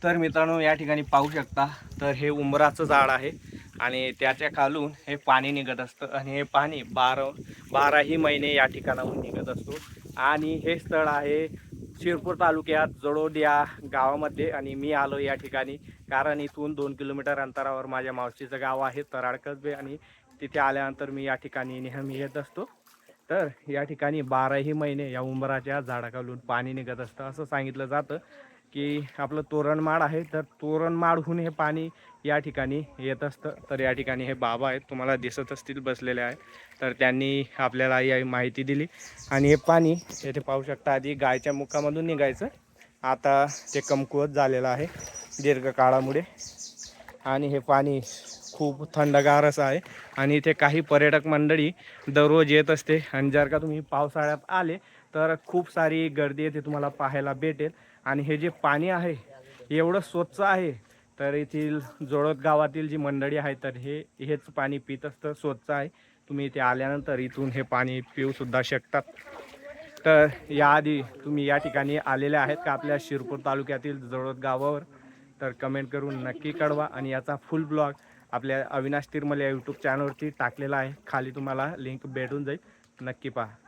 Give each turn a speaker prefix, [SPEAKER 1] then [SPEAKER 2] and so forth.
[SPEAKER 1] तर मित्रांनो या ठिकाणी पाहू शकता, तर हे उंबराचं झाड आहे आणि त्याच्या खालून हे पाणी निघत असतं आणि हे पाणी बाराही महिने या ठिकाणाहून निघत असतो। आणि हे स्थळ आहे शिरपूर तालुक्यात जळोद या गावामध्ये आणि मी आलो या ठिकाणी कारण इथून 2 किलोमीटर अंतरावर माझ्या मावशीचं गाव आहे तराड कसबे आणि तिथे आल्यानंतर मी या ठिकाणी नेहमी येत असतो। तर या ठिकाणी 12ही महिने या उंबराच्या झाडाखालून पाणी निघत असतं असं सांगितलं जातं की आपलं तोरणमाळ आहे, तर तोरणमाळहून हे पाणी या ठिकाणी येत असतं। तर या ठिकाणी हे बाबा आहेत, तुम्हाला दिसत असतील बसलेले आहे, तर त्यांनी आपल्याला ही माहिती दिली। आणि हे पाणी येथे पाहू शकता, आधी गायच्या मुखामधून निघायचं, आता ते कमकुवत झालेलं आहे दीर्घकाळामुळे। आणि हे पाणी खूप थंडगार असं आहे आणि इथे काही पर्यटक मंडळी दररोज येत असते। आणि जर का तुम्ही पावसाळ्यात आले तर खूप सारी गर्दी येथे तुम्हाला पाहायला भेटेल। आणि हे जे पाणी आहे एवढं स्वच्छ आहे, तर येथील जळोद गावातील जी मंडळी आहे तर हेच पाणी पित असतं, स्वच्छ आहे। तुम्ही इथे आल्यानंतर इथून हे पाणी पिऊसुद्धा शकतात। तर याआधी तुम्ही या ठिकाणी आलेले आहेत का आपल्या शिरपूर तालुक्यातील जळोद गावावर? तर कमेंट करून नक्की कळवा। आणि याचा फुल ब्लॉग आपल्या अविनाश तिरमले यूट्यूब चॅनलवरती टाकलेला आहे, खाली तुम्हाला लिंक भेटून जाईल, नक्की पहा।